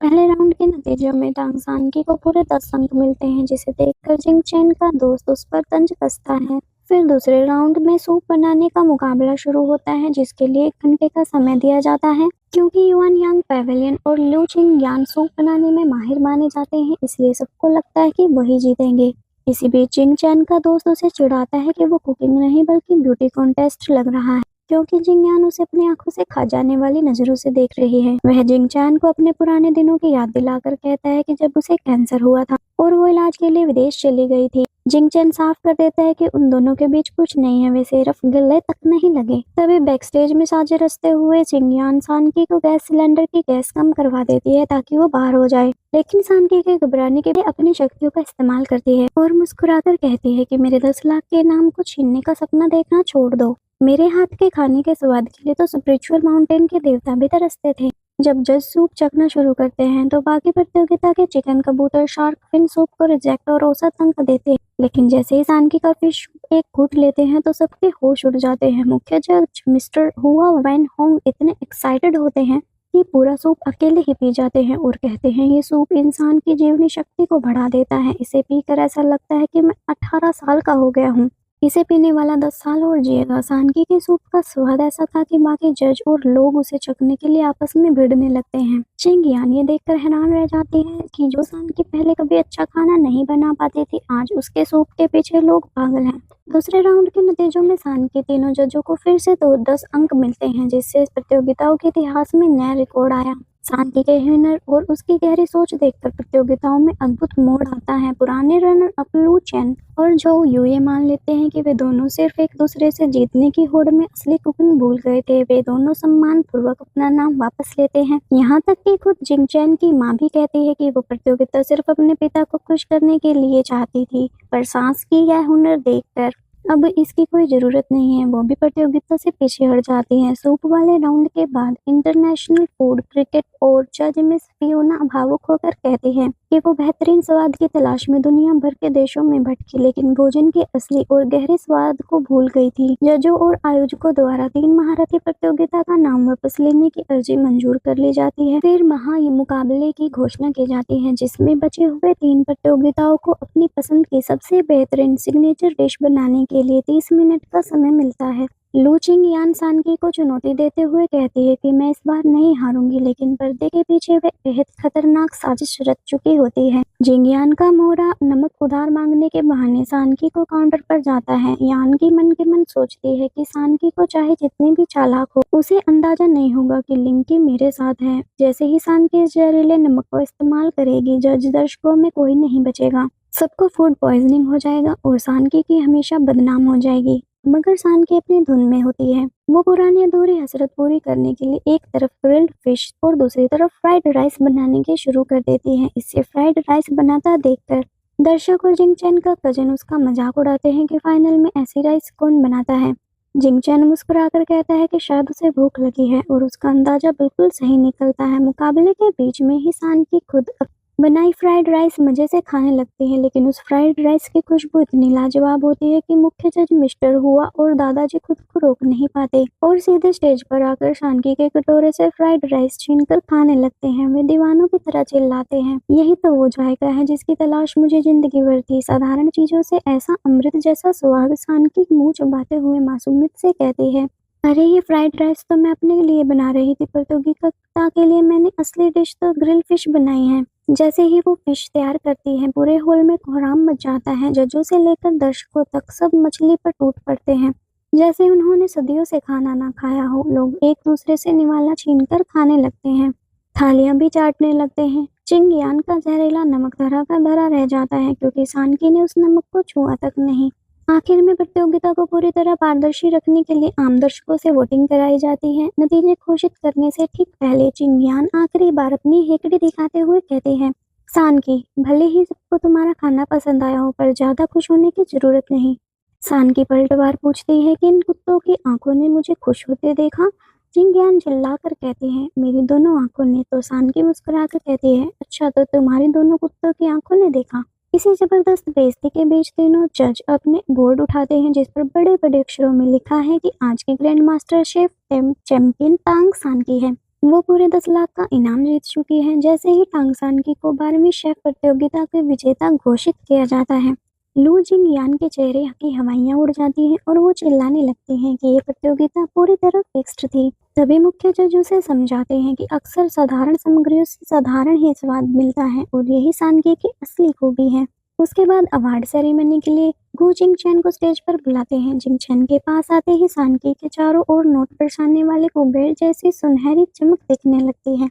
पहले राउंड के नतीजों में टांग सानकी को पूरे 10 अंक मिलते हैं, जिसे देखकर जिंग चैन का दोस्त उस पर तंज कसता है। फिर दूसरे राउंड में सूप बनाने का मुकाबला शुरू होता है, जिसके लिए 1 घंटे का समय दिया जाता है। क्योंकि युआन यांग पैवेलियन और लू चिंग यान सूप बनाने में माहिर माने जाते हैं, इसलिए सबको लगता है कि वही जीतेंगे। इसी बीच जिंग चैन का दोस्त उसे चिढ़ाता है कि वो कुकिंग नहीं बल्कि ब्यूटी कॉन्टेस्ट लग रहा है, क्योंकि जिंग यान उसे अपनी आंखों से खा जाने वाली नजरों से देख रही है। वह जिंग चैन को अपने पुराने दिनों की याद दिलाकर कहता है कि जब उसे कैंसर हुआ था और वो इलाज के लिए विदेश चली गई थी। जिंग चैन साफ कर देता है कि उन दोनों के बीच कुछ नहीं है, वे सिर्फ गले तक नहीं लगे। तभी बैकस्टेज में साझे रचते हुए जिंग यान सानकी को गैस सिलेंडर की गैस कम करवा देती है ताकि वो बाहर हो जाए, लेकिन सानकी के घबराने के लिए अपनी शक्तियों का इस्तेमाल करती है और मुस्कुराकर कहती है कि मेरे 10 लाख के इनाम को छीनने का सपना देखना छोड़ दो। मेरे हाथ के खाने के स्वाद के लिए तो स्पिरिचुअल माउंटेन के देवता भी तरसते थे। जब जज सूप चखना शुरू करते हैं तो बाकी प्रतियोगिता के चिकन, कबूतर, शार्क फिन सूप को रिजेक्ट और औसत अंक देते हैं, लेकिन जैसे ही सानकी का फिश एक घूंट लेते हैं तो सबके होश उड़ जाते हैं। मुख्य जज मिस्टर हुआ वैन होंग इतने एक्साइटेड होते हैं कि पूरा सूप अकेले ही पी जाते हैं और कहते हैं ये सूप इंसान की जीवनी शक्ति को बढ़ा देता है। इसे पीकर ऐसा लगता है कि मैं 18 साल का हो गया हूँ। इसे पीने वाला 10 साल और जिएगा। सानकी के सूप का स्वाद ऐसा था कि बाकी जज और लोग उसे चखने के लिए आपस में भिड़ने लगते हैं। जिंग यान ये देखकर हैरान रह जाती है कि जो सानकी पहले कभी अच्छा खाना नहीं बना पाती थी, आज उसके सूप के पीछे लोग पागल हैं। दूसरे राउंड के नतीजों में सानकी तीनों जजों को फिर से 10 अंक मिलते हैं, जिससे प्रतियोगिताओं के इतिहास में नया रिकॉर्ड आया। शांति के हुनर और उसकी गहरी सोच देखकर प्रतियोगिताओं में अद्भुत मोड़ आता है। पुराने रनर अप लू चेन और जोउ यू ये मान लेते हैं कि वे दोनों सिर्फ एक दूसरे से जीतने की होड़ में असली कुकिंग भूल गए थे। वे दोनों सम्मान पूर्वक अपना नाम वापस लेते हैं। यहाँ तक कि खुद जिंग चैन की माँ भी कहती है कि वो प्रतियोगिता सिर्फ अपने पिता को खुश करने के लिए चाहती थी, पर सांस की यह हुनर देखकर अब इसकी कोई जरूरत नहीं है। वो भी प्रतियोगिता से पीछे हट जाती हैं। सूप वाले राउंड के बाद इंटरनेशनल फूड क्रिकेट और जज मिस फियोना भावुक होकर कहती है कि वो बेहतरीन स्वाद की तलाश में दुनिया भर के देशों में भटकी, लेकिन भोजन के असली और गहरे स्वाद को भूल गई थी। जजों और आयोजकों द्वारा 3 महारथी प्रतियोगिता का नाम वापस लेने की अर्जी मंजूर कर ली जाती है। फिर मुकाबले की घोषणा की जाती है, जिसमें बचे हुए 3 प्रतियोगिताओं को अपनी पसंद की सबसे बेहतरीन सिग्नेचर डिश बनाने के लिए 30 मिनट का समय मिलता है। लू चिंग यान सानकी को चुनौती देते हुए कहती है कि मैं इस बार नहीं हारूंगी, लेकिन पर्दे के पीछे वे बेहद खतरनाक साजिश रच चुकी होती है। जिंग यान का मोहरा नमक उधार मांगने के बहाने सानकी को काउंटर पर जाता है। यान की मन के मन सोचती है कि सानकी को चाहे जितनी भी चालाक हो, उसे अंदाजा नहीं होगा कि लिंकी मेरे साथ है। जैसे ही सानकी इस जहरीले नमक को इस्तेमाल करेगी, जज दर्शकों में कोई नहीं बचेगा। सबको फूड पॉइजनिंग हो जाएगा और सानकी की हमेशा बदनाम हो जाएगी। मगर सानकी अपनी धुन में होती है। वो पुरानी अधूरी हसरत पूरी करने के लिए एक तरफ ग्रिल्ड फिश और दूसरी तरफ फ्राइड राइस बनाने की शुरू कर देती है। इससे फ्राइड राइस बनाता देखकर दर्शक और जिंग चैन का कजन उसका मजाक उड़ाते हैं कि फाइनल में ऐसी राइस कौन बनाता है। जिंग चैन मुस्कुराकर कहता है कि शायद उसे भूख लगी है और उसका अंदाजा बिल्कुल सही निकलता है। मुकाबले के बीच में ही सानकी खुद बनाई फ्राइड राइस मजे से खाने लगती है, लेकिन उस फ्राइड राइस की खुशबू इतनी लाजवाब होती है कि मुख्य जज मिस्टर हुआ और दादाजी खुद को रोक नहीं पाते और सीधे स्टेज पर आकर शानकी के कटोरे से फ्राइड राइस छीनकर खाने लगते हैं। वे दीवानों की तरह चिल्लाते हैं, यही तो वो जायका है जिसकी तलाश मुझे जिंदगी भर थी। साधारण चीजों से ऐसा अमृत जैसा स्वाद, शानकी मुंह चबाते हुए मासूमियत से कहती है, अरे ये फ्राइड राइस तो मैं अपने लिए बना रही थी, प्रतियोगिता के लिए मैंने असली डिश तो ग्रिल फिश बनाई है। जैसे ही वो फिश तैयार करती है, पूरे हॉल में कोहराम मच जाता है। जजों से लेकर दर्शकों तक सब मछली पर टूट पड़ते हैं, जैसे उन्होंने सदियों से खाना ना खाया हो। लोग एक दूसरे से निवाला छीनकर खाने लगते हैं, थालियां भी चाटने लगते हैं। चिंग यान का जहरीला नमक धरा का धरा रह जाता है, क्योंकि सानकी ने उस नमक को छुआ तक नहीं। आखिर में प्रतियोगिता को पूरी तरह पारदर्शी रखने के लिए आम दर्शकों से वोटिंग कराई जाती है। नतीजे घोषित करने से ठीक पहले चिंग यान आखिरी बार अपनी हेकड़ी दिखाते हुए कहते हैं, सानकी, भले ही सबको तुम्हारा खाना पसंद आया हो, पर ज्यादा खुश होने की जरूरत नहीं। सानकी पलटवार पूछती है कि इन कुत्तों की आंखों ने मुझे खुश होते देखा। चिंग यान चिल्लाकर कहते हैं, मेरी दोनों आंखों ने। तो सानकी मुस्कुराकर कहती है, अच्छा, तो तुम्हारी दोनों कुत्तों की आंखों ने देखा। इसी जबरदस्त बेइज्जती के बीच तीनों जज अपने बोर्ड उठाते हैं, जिस पर बड़े बड़े अक्षरों में लिखा है कि आज के ग्रैंड मास्टर शेफ चैंपियन टांग सानकी है। वो पूरे 10 लाख का इनाम जीत चुकी है। जैसे ही टांग सानकी को 12वीं शेफ प्रतियोगिता के विजेता घोषित किया जाता है, लू जिंग यान के चेहरे की हवाइयां उड़ जाती हैं और वो चिल्लाने लगते हैं कि ये प्रतियोगिता पूरी तरह फिक्स्ड थी। तभी मुख्य जज उसे समझाते हैं कि अक्सर साधारण सामग्रियों से साधारण ही स्वाद मिलता है और यही सानकी की असली खूबी है। उसके बाद अवार्ड सेरेमनी के लिए गु जिंग चैन को स्टेज पर बुलाते हैं। जिंग चैन के पास आते ही सानकी के चारों ओर नोट दर्शाने वाले कुबेर जैसी सुनहरी चमक दिखने लगती है।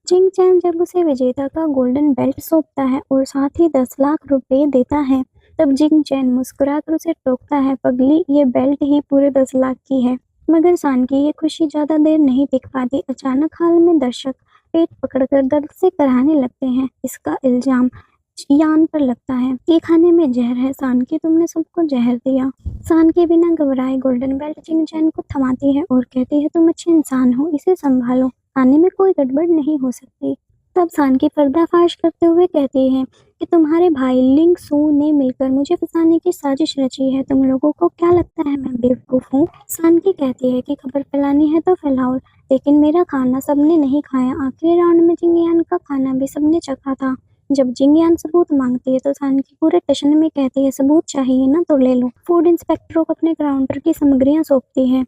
जिंग चैन जब उसे विजेता का गोल्डन बेल्ट सौंपता है और साथ ही 10 लाख रुपए देता है, तब जिंग चैन मुस्कुराकर उसे टोकता है, पगली, ये बेल्ट ही पूरे 10 लाख की है। मगर सानकी ये खुशी ज्यादा देर नहीं टिक पाती। अचानक हाल में दर्शक पेट पकड़कर दर्द से कराहने लगते हैं। इसका इल्जाम यान पर लगता है कि खाने में जहर है। सानकी, तुमने सबको जहर दिया। सानकी बिना घबराए गोल्डन बेल्ट जिंग चैन को थमाती है और कहती है, तुम अच्छे इंसान हो, इसे संभालो, खाने में कोई गड़बड़ नहीं हो सकती। तब सानकी पर्दाफाश करते हुए कहती है कि तुम्हारे भाई लिंग सू ने मिलकर मुझे फंसाने की साजिश रची है। तुम लोगों को क्या लगता है मैं बेवकूफ हूँ? सानकी कहती है कि खबर फैलानी है तो फैलाओ, लेकिन मेरा खाना सबने नहीं खाया। आखिरी राउंड में जिंग यान का खाना भी सबने चखा था। जब जिंग यान सबूत मांगती है तो सानकी पूरे टशन में कहती है, सबूत चाहिए ना तो ले लो। फूड इंस्पेक्टरों को अपने काउंटर की सामग्रियां सौंपती है।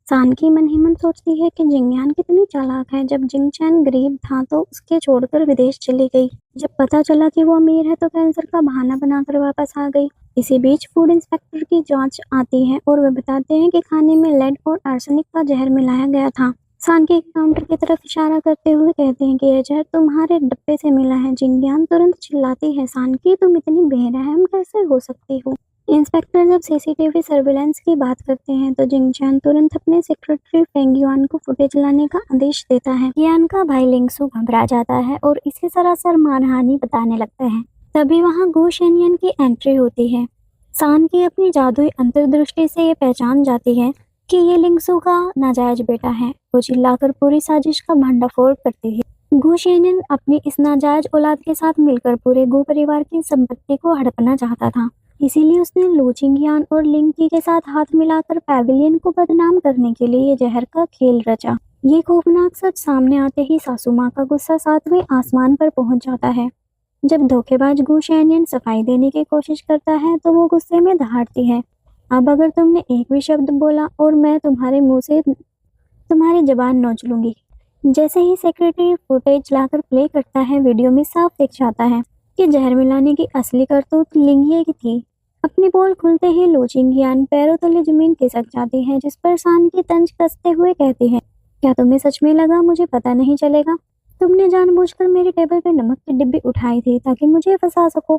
सानकी मन ही मन सोचती है कि जिंग यान कितनी चालाक है। जब जिंग चैन गरीब था तो उसके छोड़कर विदेश चली गई। जब पता चला कि वो अमीर है तो कैंसर का बहाना बनाकर वापस आ गई। इसी बीच फूड इंस्पेक्टर की जांच आती है और वे बताते हैं कि खाने में लेड और आर्सेनिक का जहर मिलाया गया था। सान के काउंटर की तरफ इशारा करते हुए कहते हैं कि यह जहर तुम्हारे डब्बे से मिला है। जिंगयान तुरंत चिल्लाती है, सान की तुम इतनी बेरहम कैसे हो सकती हो। इंस्पेक्टर जब सीसीटीवी सर्विलांस की बात करते हैं तो जिंगचान तुरंत अपने सेक्रेटरी फेंग युआन को फुटेज लाने का आदेश देता है। यान का भाई लिंगसू घबरा जाता है और इसे सरासर मानहानि बताने लगता है। तभी वहाँ गु शेनयन की एंट्री होती है। सान की अपनी जादुई अंतर्दृष्टि से ये पहचान जाती है कि ये लिंगसू का नाजायज बेटा है। वो चिल्लाकर पूरी साजिश का भंडाफोड़ करती है। गु शेनयन अपनी इस नाजायज औलाद के साथ मिलकर पूरे गु परिवार की संपत्ति को हड़पना चाहता था। इसीलिए उसने लू चिंगयान और लिंग की के साथ हाथ मिलाकर पैविलियन को बदनाम करने के लिए ये जहर का खेल रचा। ये खौफनाक सच सामने आते ही सासू माँ का गुस्सा 7वें आसमान पर पहुंच जाता है। जब धोखेबाज गु शेनयन सफाई देने की कोशिश करता है तो वो गुस्से में दहाड़ती है, अब अगर तुमने एक भी शब्द बोला और मैं तुम्हारे मुंह से तुम्हारी जबान नोच लूंगी। जैसे ही सेक्रेटरी फुटेज लाकर प्ले करता है, वीडियो में साफ दिख जाता है कि जहर मिलाने की असली करतूत लिंगिये की थी। अपनी पोल खुलते ही लू चिंगयान पैरों तले जमीन खिसक जाती है, जिस पर सान की तंज कसते हुए कहती है, क्या तुम्हें सच में लगा मुझे पता नहीं चलेगा? तुमने जानबूझकर मेरी टेबल पे नमक की डिब्बी उठाई थी ताकि मुझे फंसा सको,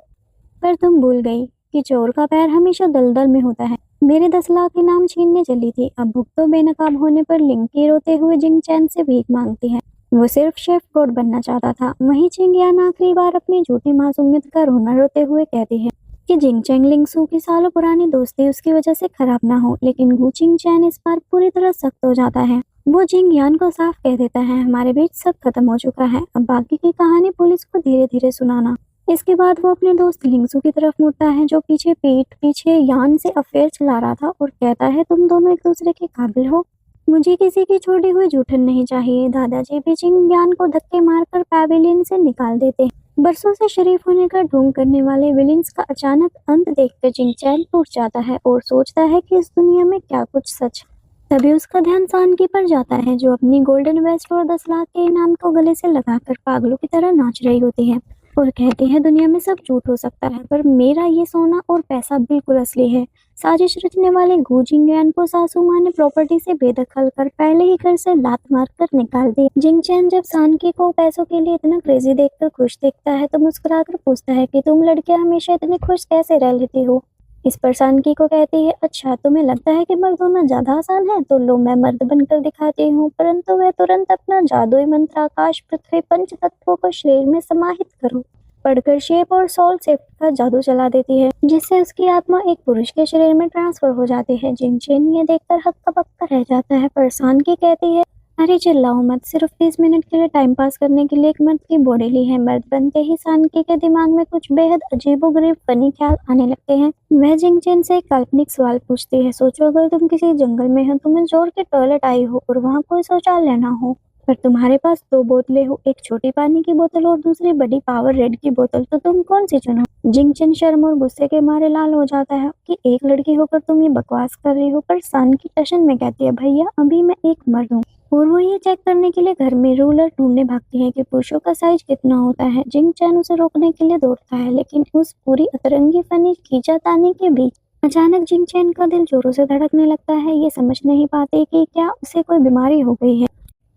पर तुम भूल गई कि चोर का पैर हमेशा दलदल में होता है। मेरे 10 लाख इनाम छीनने चली थी, अब भुगतो। बेनकाब होने पर लिंकी रोते हुए जिंग चैन से भीख मांगती है। वो सिर्फ शेफ कोड बनना चाहता था। वहीं चिंगयान आखिरी बार अपनी झूठी मासूमियत का रोना रोते हुए कहती है कि जिंग चैंग लिंगसू की सालों पुरानी दोस्ती उसकी वजह से खराब ना हो, लेकिन गु चिंग चैन इस बार पूरी तरह सख्त हो जाता है। वो जिंगयान को साफ कह देता है, हमारे बीच सब खत्म हो चुका है, अब बाकी की कहानी पुलिस को धीरे धीरे सुनाना। इसके बाद वो अपने दोस्त लिंगसू की तरफ मुड़ता है, जो पीठ पीछे यान से अफेयर चला रहा था, और कहता है, तुम दोनों एक दूसरे के काबिल हो, मुझे किसी की छोड़ी हुई जूठन नहीं चाहिए। दादाजी भी चिंगयान को धक्के मारकर पैविलियन से निकाल देते हैं। बरसों से शरीफ होने का ढोंग करने वाले विलियंस का अचानक अंत देखकर जिंगचैन टूट जाता है और सोचता है कि इस दुनिया में क्या कुछ सच। तभी उसका ध्यान सान की पर जाता है, जो अपनी गोल्डन वेस्ट और 10 लाख के इनाम को गले से लगाकर पागलों की तरह नाच रही होती है और कहती है, दुनिया में सब झूठ हो सकता है, पर मेरा ये सोना और पैसा बिल्कुल असली है। साजिश रचने वाले गु जिंगयान को सासू माँ ने प्रॉपर्टी से बेदखल कर पहले ही घर से लात मारकर निकाल दी। जिंगचैन जब सानकी को पैसों के लिए इतना क्रेजी देखकर खुश देखता है तो मुस्कुराकर पूछता है कि तुम लड़कियां हमेशा इतनी खुश कैसे रह लेती हो। इस पर सानकी को कहती है, अच्छा तुम्हें लगता है कि मर्द होना ज्यादा आसान है, तो लो मैं मर्द बनकर दिखाती हूँ। परंतु वह तुरंत अपना जादुई मंत्र आकाश पृथ्वी पंच तत्वों को शरीर में समाहित करो पढ़कर शेप और सोल शेप का जादू चला देती है, जिससे उसकी आत्मा एक पुरुष के शरीर में ट्रांसफर हो जाती है। जिंगचैन ये देखकर हक्का बक्का रह जाता है, पर सानकी कहती है, अरे चिल्लाओ मत, सिर्फ 30 मिनट के लिए टाइम पास करने के लिए एक मर्द की बॉडी ली है। मर्द बनते ही सानकी के दिमाग में कुछ बेहद अजीबोगरीब फनी ख्याल आने लगते हैं। वह जिंगचैन से एक काल्पनिक सवाल पूछती है, सोचो अगर तुम किसी जंगल में हो, तुम्हें जोर के टॉयलेट आई हो और वहाँ कोई शौचालय ना हो, पर तुम्हारे पास 2 बोतलें हो, एक छोटी पानी की बोतल और दूसरी बड़ी पावर रेड की बोतल, तो तुम कौन सी चुनो? जिंगचैन शर्म और गुस्से के मारे लाल हो जाता है कि एक लड़की होकर तुम ये बकवास कर रही हो, पर सानकी टशन में कहती है, भैया अभी मैं एक मर्द हूँ। और वो ये चेक करने के लिए घर में रूलर ढूंढने भागती है कि पुरुषों का साइज कितना होता है। जिंगचैन उसे रोकने के लिए दौड़ता है, लेकिन उस पूरी अतरंगी फनी खींचातानी के बीच अचानक जिंगचैन का दिल जोरों से धड़कने लगता है। ये समझ नहीं पाते कि क्या उसे कोई बीमारी हो गई है।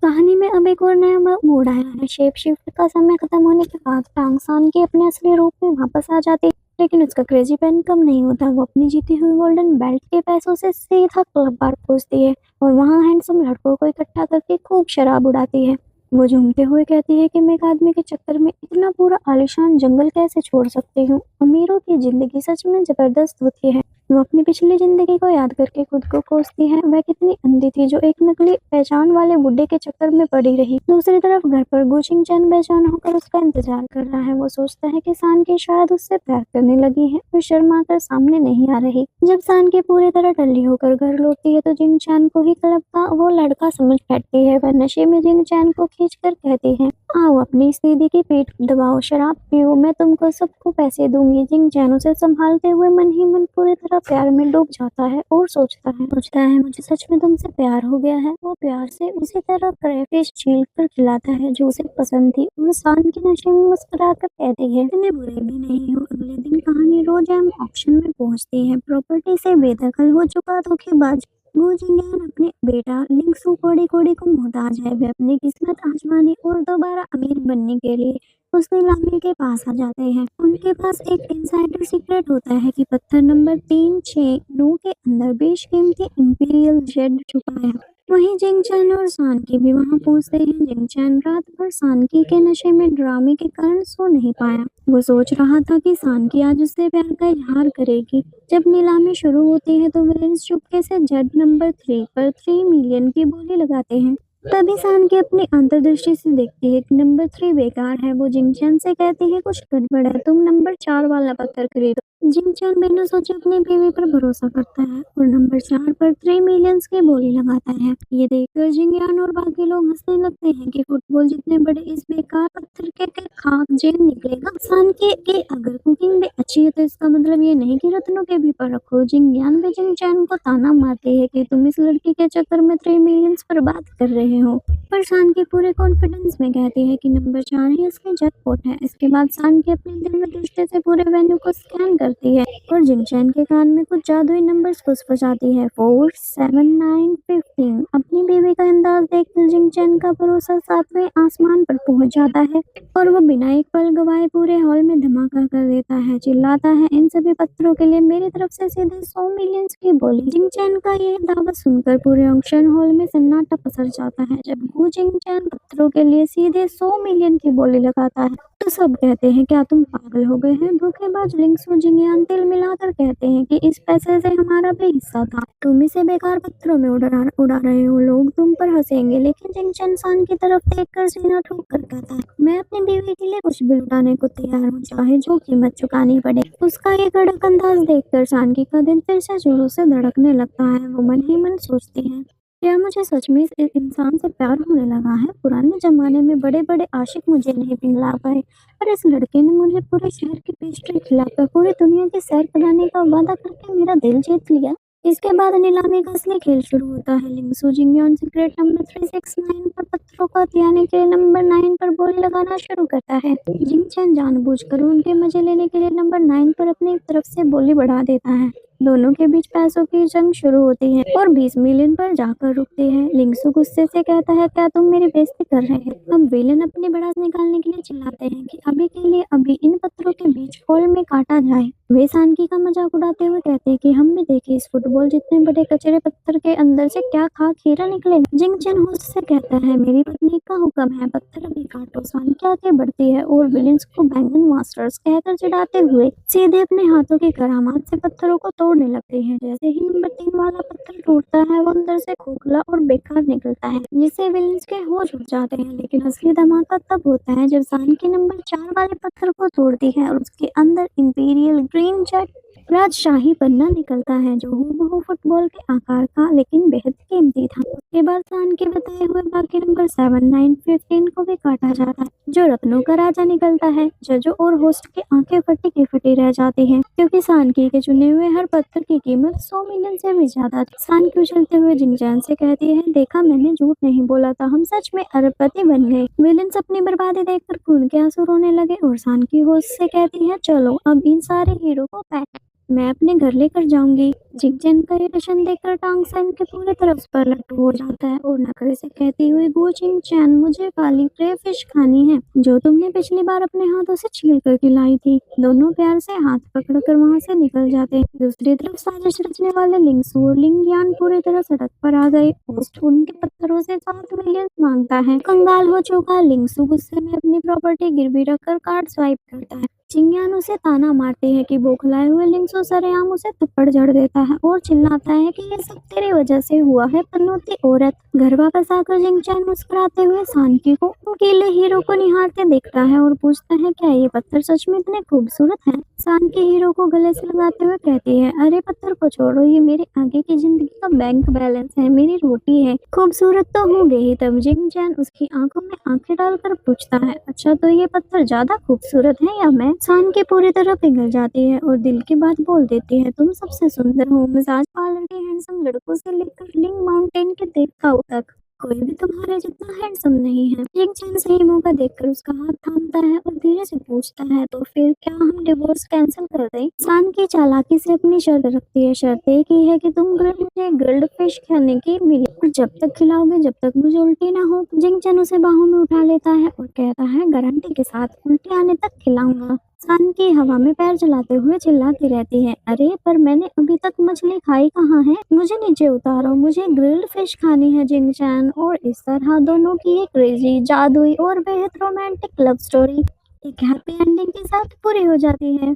कहानी में अब एक और नया मोड़ आया है। शेप शिफ्ट का समय खत्म होने के बाद टांग सान के अपने असली रूप में वापस आ जाती, लेकिन उसका क्रेजी पेन कम नहीं होता। वो अपनी जीती हुई गोल्डन बेल्ट के पैसों से सीधा क्लब बार पहुंचती है और वहाँ हैंडसम लड़कों को इकट्ठा करके खूब शराब उड़ाती है। वो झूमते हुए कहती है कि मैं एक आदमी के चक्कर में इतना पूरा आलीशान जंगल कैसे छोड़ सकती हूँ। अमीरों की जिंदगी सच में जबरदस्त होती है। वो अपनी पिछली जिंदगी को याद करके खुद को कोसती है, वह कितनी अंधी थी जो एक नकली पहचान वाले बुड्ढे के चक्कर में पड़ी रही। दूसरी तरफ घर पर गु चिंगचैन बेजान होकर उसका इंतजार कर रहा है। वो सोचता है कि सानकी शायद उससे प्यार करने लगी है, फिर शर्मा कर सामने नहीं आ रही। जब सानकी पूरी तरह टल्ली होकर घर लौटती है तो जिंगचैन को ही क्लब का वो लड़का समझ बैठती है। वह नशे में जिंगचैन को खींच कर कहती है, आओ अपनी इस दीदी की पीठ दबाओ, शराब पियो, मैं तुमको सबको पैसे दूंगी। जिंगचैन उसे संभालते हुए मन ही मन पूरी तरह प्यार में डूब जाता है और सोचता है मुझे सच में तुमसे प्यार हो गया है। वो प्यार से उसी तरह क्रेफिश छील कर खिलाता है जो उसे पसंद थी और सान की नशे में मुस्कुरा कर कहती है, इतने बुरे भी नहीं हो। अगले दिन कहानी रोज ऑक्शन में पहुंचती है। प्रॉपर्टी से बेदखल हो चुका धोखेबाज वो जिंगयान अपने बेटा लिंगसू कोड़ी कोड़ी को मोहताज है। वे अपनी किस्मत आजमाने और दोबारा अमीर बनने के लिए उस नीलामी के पास आ जाते हैं। उनके पास एक इनसाइडर सीक्रेट होता है कि पत्थर नंबर 369 के अंदर बेशकीमती इंपीरियल जेड छुपा है। वहीं जिंगचैन और सानकी भी वहां पहुंचते हैं। जिंगचैन रात भर सानकी के नशे में ड्रामे के कारण सो नहीं पाया। वो सोच रहा था कि सानकी आज उससे प्यार का इजहार करेगी। जब नीलामी शुरू होती है तो विलेंस चुपके से जेड नंबर 3 पर 3 मिलियन की बोली लगाते हैं। तभी सानकी अपनी अंतर्दृष्टि से देखती है कि नंबर 3 बेकार है। वो जिंगचैन से कहती है कुछ गड़बड़ है, तुम नंबर 4 वाला पत्थर खरीदो। जिंगचैन बिना सोचे अपनी बीवी पर भरोसा करता है और नंबर 4 पर 3 मिलियंस की बोली लगाता है। ये देखकर जिंगयान और बाकी लोग हंसने लगते हैं कि फुटबॉल जितने बड़े इस बेकार पत्थर के खाक जेब निकलेगा। सानकी की अगर कुकिंग भी अच्छी है तो इसका मतलब ये नहीं कि रत्नों के भी पर रखो। जिंगयान भी जिंगचैन को ताना मारती है कि तुम इस लड़की के चक्कर में 3 मिलियंस बर्बाद कर रहे हो। पर सानकी पूरे कॉन्फिडेंस में कहती है कि नंबर 4 ही उसकी जैकपॉट है। इसके बाद सानकी अपनी दिव्य दृष्टि से पूरे वेन्यू को स्कैन करती है और जिंगचैन के कान में कुछ जादुई नंबर्स फुसफुसाती है। 4, 7, 9, 15। अपनी बीवी का अंदाज देखकर जिंगचैन का भरोसा 7वें आसमान पर पहुंच जाता है और वो बिना एक पल गवाए पूरे हॉल में धमाका कर देता है। चिल्लाता है, इन सभी पत्थरों के लिए मेरी तरफ से सीधे 100 मिलियंस की बोली। जिंगचैन का ये दावा सुनकर पूरे ऑक्शन हॉल में सन्नाटा पसर जाता है। जब गु जिंगचैन पत्थरों के लिए सीधे 100 मिलियन की बोली लगाता है तो सब कहते हैं, क्या तुम पागल हो गए हैं? धोखेबाज लिंगसू जिंगयान तिल मिलाकर कहते हैं कि इस पैसे से हमारा भी हिस्सा था। तुम इसे बेकार पत्थरों में उड़ा रहे हो। लोग तुम पर हंसेंगे। लेकिन जिंगचैन सान की तरफ देखकर सीना ठोक कर कहता है, मैं अपनी बीवी के लिए कुछ भी लुटाने को तैयार हूँ, चाहे जो कीमत चुकानी पड़े। उसका ये कड़क अंदाज देखकर सानकी का दिल फिर से जोरों से धड़कने लगता है। वो मन ही मन सोचती है, क्या मुझे सच में इस इंसान से प्यार होने लगा है? पुराने जमाने में बड़े बड़े आशिक मुझे नहीं पिघला पाए, पर इस लड़के ने मुझे पूरे शहर की पेस्ट्री खिलाकर पूरी दुनिया की सैर कराने का वादा करके मेरा दिल जीत लिया। इसके बाद नीलामी का असली खेल शुरू होता है। लिंगसू जिंगयान सीक्रेट नंबर 369 पर पत्थरों को हथियाने के लिए नंबर 9 पर बोली लगाना शुरू करता है। जिंगचैन जानबूझकर उनके मजे लेने के लिए नंबर 9 पर अपनी तरफ से बोली बढ़ा देता है। दोनों के बीच पैसों की जंग शुरू होती है और 20 मिलियन पर जाकर रुकती है। लिंगसू गुस्से से कहता है, क्या तुम मेरी बेइज्जती कर रहे हैं? अब विलेन अपनी भड़ास निकालने के लिए चिल्लाते हैं कि अभी के लिए अभी इन पत्थरों के बीच हॉल में काटा जाए। वे सानकी का मजाक उड़ाते हुए कहते हैं कि हम भी देखें इस फुटबॉल जितने बड़े कचरे पत्थर के अंदर से क्या खाक हीरा निकलेगा। जिंगचैन होस्ट से कहता है, मेरी पत्नी का हुक्म है, पत्थर अभी काटो। सानकी आगे बढ़ती है और विलेन्स को बैंगन मास्टर्स कहकर चिढ़ाते हुए सीधे अपने हाथों की करामात से पत्थरों को तोड़ने लगते हैं। जैसे ही नंबर 3 वाला पत्थर टूटता है वो अंदर से खोखला और बेकार निकलता है, जिससे विलेन्स के होश उड़ जाते हैं। लेकिन असली धमाका तब होता है जब सानकी नंबर 4 वाले पत्थर को तोड़ती है और उसके अंदर इंपीरियल ग्रीन जेट राजशाही पन्ना निकलता है, जो हूबहू फुटबॉल के आकार का लेकिन बेहद कीमती था। उसके बाद सान के बताए हुए बाकी नंबर 7, 9, 15 को भी काटा जाता है, जो रत्नों का राजा निकलता है। जजों और होस्ट की आंखें फटी की फटी रह जाती हैं, क्योंकि सानकी के चुने हुए हर पत्थर की कीमत 100 मिलियन से भी ज्यादा थी। सानकी उछलते हुए जिंगचैन से कहती है, देखा, मैंने झूठ नहीं बोला था, हम सच में अरबपति बन गए। विलेन्स अपनी बर्बादी देखकर खून के आंसू रोने लगे और सानकी होस्ट से कहती है, चलो अब इन सारे हीरो को पैक मैं अपने घर लेकर जाऊंगी। जिंगचैन का ये टशन देखकर टांग सैन के पूरे तरफ उस पर लट्टू हो जाता है और नखरे से कहती हुई, गु जिंगचैन, मुझे वाली फ्राई फिश खानी है, जो तुमने पिछली बार अपने हाथों से छील कर खिलाई थी। दोनों प्यार से हाथ पकड़कर वहाँ से निकल जाते हैं। दूसरी तरफ साजिश रचने वाले लिंगसू और जिंगयान पूरी तरह सड़क पर आ गए। होस्ट उनके पत्थरों से 7 मिलियन मांगता है। कंगाल हो चुका लिंगसू गुस्से में अपनी प्रॉपर्टी गिरवी रखकर कार्ड स्वाइप करता है। जिंगयान उसे ताना मारती है कि बौखलाए हुए लिंगसू सरेआम उसे थप्पड़ जड़ देता है और चिल्लाता है कि ये सब तेरी वजह से हुआ है, पनौती औरत। घर वापस आकर जिंगचैन मुस्कुराते हुए सानकी को अकेले हीरो को निहारते देखता है और पूछता है, क्या ये पत्थर सच में इतने खूबसूरत हैं? सानकी हीरो को गले से लगाते हुए कहती है, अरे पत्थर को छोड़ो, ये मेरे आगे की जिंदगी का बैंक बैलेंस है, मेरी रोटी है। खूबसूरत तो होंगे ही। तब जिंगचैन उसकी आंखों में आंखें डालकर पूछता है, अच्छा तो ये पत्थर ज्यादा खूबसूरत है या मैं? सानकी पूरी तरह पिघल जाती है और दिल की बात बोल देती है, तुम सबसे सुंदर हो, मिजाज पार्लर के हैंडसम लड़कों से लेकर लिंग माउंटेन के देवताओं तक। कोई भी तुम्हारे जितना हैंडसम नहीं है। जिंग चैन सही मौका देखकर उसका हाथ थामता है और धीरे से पूछता है, तो फिर क्या हम डिवोर्स कैंसिल कर दें? इंसान की चालाकी से अपनी शर्त रखती है। शर्त एक ही है कि मुझे ग्रिल्ड फिश खाने की मिले और जब तक खिलाओगे जब तक मुझे उल्टी ना हो। जिंग चैन उसे बाहों में उठा लेता है और कहता है, गारंटी के साथ उल्टी आने तक खिलाऊंगा। सन की हवा में पैर चलाते हुए चिल्लाती रहती है, अरे पर मैंने अभी तक मछली खाई कहाँ है, मुझे नीचे उतारो, मुझे ग्रिल्ड फिश खानी है जिंग चैन। और इस तरह दोनों की एक क्रेजी, जादुई और बेहद रोमांटिक लव स्टोरी एक हैप्पी एंडिंग के साथ पूरी हो जाती है।